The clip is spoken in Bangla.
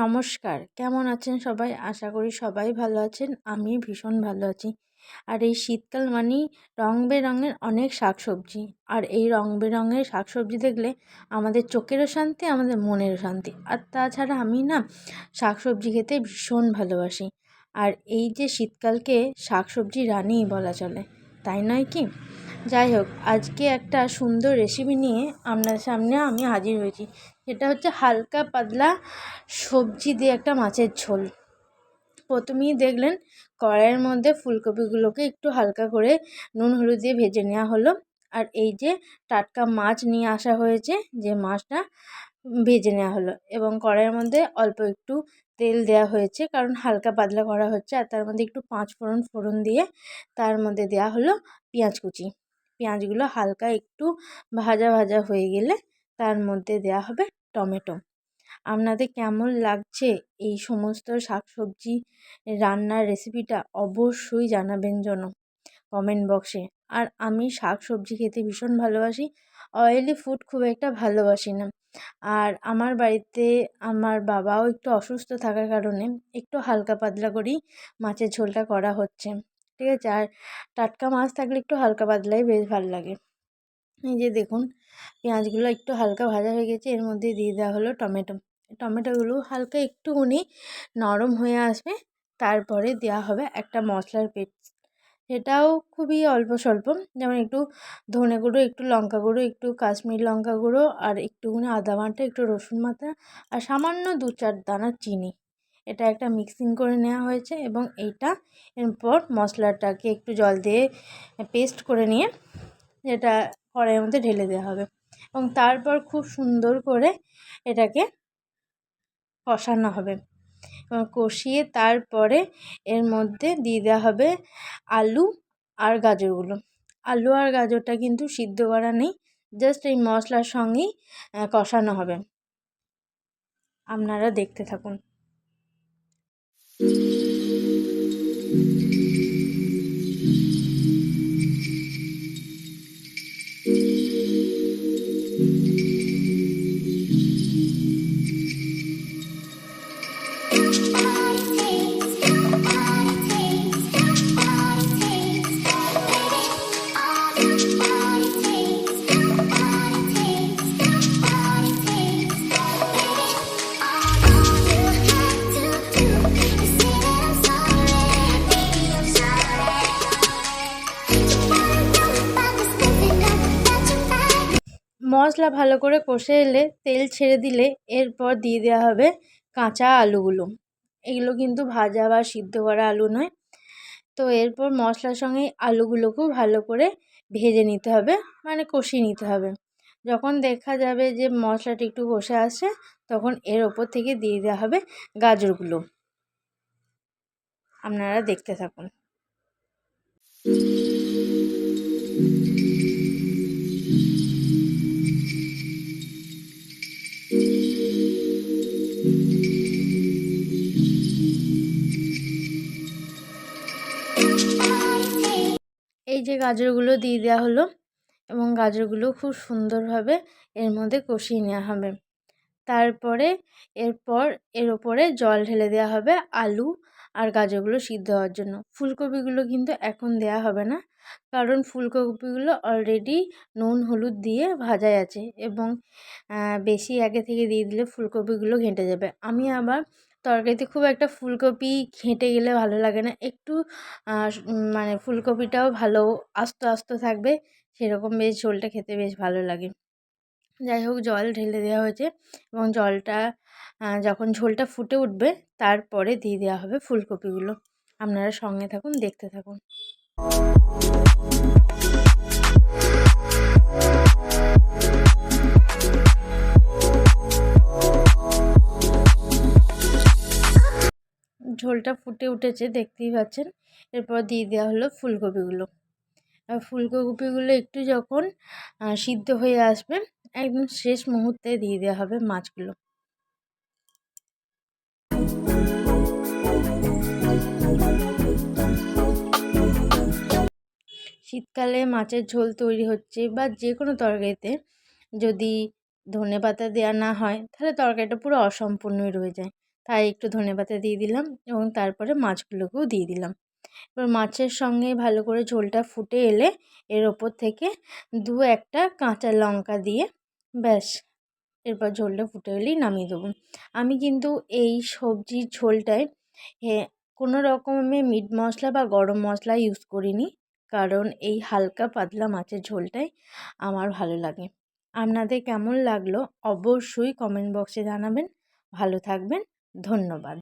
নমস্কার, কেমন আছেন সবাই? আশা করি সবাই ভালো আছেন। আমি ভীষণ ভালো আছি। আর এই শীতকাল মানেই রং বেরঙের অনেক শাকসবজি। আর এই রং বেরঙের শাকসবজি দেখলে আমাদের চোখেরও শান্তি, আমাদের মনেরও শান্তি। আর তাছাড়া আমি না শাকসবজি খেতে ভীষণ ভালোবাসি। আর এই যে শীতকালকে শাকসবজি রানীই বলা চলে, তাই নয় কি? যাই হোক, আজকে একটা সুন্দর রেসিপি নিয়ে আপনার সামনে আমি হাজির হয়েছি। সেটা হচ্ছে হালকা পাতলা সবজি দিয়ে একটা মাছের ঝোল। প্রথমেই দেখলেন কড়াইয়ের মধ্যে ফুলকপিগুলোকে একটু হালকা করে নুন হলুদ দিয়ে ভেজে নেওয়া হলো। আর এই যে টাটকা মাছ নিয়ে আসা হয়েছে, যে মাছটা ভেজে নেওয়া হলো এবং কড়াইয়ের মধ্যে অল্প একটু তেল দেওয়া হয়েছে, কারণ হালকা পাতলা করা হচ্ছে। আর তার মধ্যে একটু পাঁচ ফোড়ন দিয়ে তার মধ্যে দেওয়া হলো পেঁয়াজ কুচি। পেঁয়াজগুলো হালকা একটু ভাজা ভাজা হয়ে গেলে তার মধ্যে দেওয়া হবে টমেটো। আপনাদের কেমন লাগছে এই সমস্ত শাকসবজি রান্নার রেসিপিটা অবশ্যই জানাবেন যেন কমেন্ট বক্সে। আর আমি শাকসবজি খেতে ভীষণ ভালোবাসি, অয়েলি ফুড খুব একটা ভালোবাসি না। আর আমার বাড়িতে আমার বাবাও একটু অসুস্থ থাকার কারণে একটু হালকা পাতলা করেই মাছের ঝোলটা করা হচ্ছে, ঠিক আছে। আর টাটকা মাছ থাকলে একটু হালকা পাতলাই বেশ ভালো লাগে। এই যে দেখুন, পেঁয়াজগুলো একটু হালকা ভাজা হয়ে গেছে, এর মধ্যে দিয়ে দেওয়া হলো টমেটো। টমেটোগুলো হালকা একটুখানি নরম হয়ে আসবে, তারপরে দেওয়া হবে একটা মশলার পেস্ট। সেটাও খুবই অল্প স্বল্প, যেমন একটু ধনে গুঁড়ো, একটু লঙ্কা গুঁড়ো, একটু কাশ্মীর লঙ্কা গুঁড়ো, আর একটুখানি আদা বাটা, একটু রসুন বাটা, আর সামান্য 2-4 দানা চিনি। এটা একটা মিক্সিং করে নেওয়া হয়েছে এবং এইটা এরপর মশলাটাকে একটু জল দিয়ে পেস্ট করে নিয়ে এটা কড়াইয়ের মধ্যে ঢেলে দেওয়া হবে এবং তারপর খুব সুন্দর করে এটাকে কষানো হবে এবং কষিয়ে তারপরে এর মধ্যে দিয়ে দেওয়া হবে আলু আর গাজরগুলো। আলু আর গাজরটা কিন্তু সিদ্ধ করা নেই, জাস্ট এই মশলার সঙ্গেই কষানো হবে। আপনারা দেখতে থাকুন। মশলা ভালো করে কষে এলে, তেল ছেড়ে দিলে এরপর দিয়ে দেওয়া হবে কাঁচা আলুগুলো। এগুলো কিন্তু ভাজা বা সিদ্ধ করা আলু নয়। তো এরপর মশলার সঙ্গে আলুগুলোকেও ভালো করে ভেজে নিতে হবে, মানে কষিয়ে নিতে হবে। যখন দেখা যাবে যে মশলাটা একটু কষে আসছে, তখন এর ওপর থেকে দিয়ে দেওয়া হবে গাজরগুলো। আপনারা দেখতে থাকুন। এই যে গাজরগুলো দিয়ে দেওয়া হলো এবং গাজরগুলো খুব সুন্দরভাবে এর মধ্যে কষিয়ে নেওয়া হবে। তারপরে এরপর এর ওপরে জল ঢেলে দেওয়া হবে আলু আর গাজরগুলো সিদ্ধ হওয়ার জন্য। ফুলকপিগুলো কিন্তু এখন দেওয়া হবে না, কারণ ফুলকপিগুলো অলরেডি নুন হলুদ দিয়ে ভাজাই আছে এবং বেশি আগে থেকে দিয়ে দিলে ফুলকপিগুলো ঘেঁটে যাবে। আমি আবার তরকারিতে খুব একটা ফুলকপি ঘেঁটে গেলে ভালো লাগে না, একটু মানে ফুলকপিটাও ভালো আস্ত আস্ত থাকবে, সেরকম বেশ ঝোলটা খেতে বেশ ভালো লাগে। যাই হোক, জল ঢেলে দেওয়া হয়েছে এবং জলটা যখন ঝোলটা ফুটে উঠবে, তারপরে দিয়ে দেওয়া হবে ফুলকপিগুলো। আপনারা সঙ্গে থাকুন, দেখতে থাকুন। ঝোলটা ফুটে উঠেছে, দেখতেই পাচ্ছেন। এরপর দিয়ে দেওয়া হলো ফুলকপিগুলো। আর ফুলকপিগুলো একটু যখন সিদ্ধ হয়ে আসবে, একদম শেষ মুহূর্তে দিয়ে দেওয়া হবে মাছগুলো। শীতকালে মাছের ঝোল তৈরি হচ্ছে বা যে কোনো তরকারিতে যদি ধনেপাতা দেওয়া না হয়, তাহলে তরকারিটা পুরো অসম্পূর্ণই রয়ে যায়। তাই একটু ধনেপাতা দিয়ে দিলাম এবং তারপরে মাছগুলোকেও দিয়ে দিলাম। এবার মাছের সঙ্গে ভালো করে ঝোলটা ফুটে এলে এর ওপর থেকে 2-1টা কাঁচা লঙ্কা দিয়ে ব্যাস, এরপর ঝোলটা ফুটে এলেই নামিয়ে দেবো। আমি কিন্তু এই সবজির ঝোলটায় কোনো রকমের মিট মশলা বা গরম মশলা ইউজ করিনি, কারণ এই হালকা পাতলা মাছের ঝোলটাই আমার ভালো লাগে। আপনাদের কেমন লাগলো অবশ্যই কমেন্ট বক্সে জানাবেন। ভালো থাকবেন, ধন্যবাদ।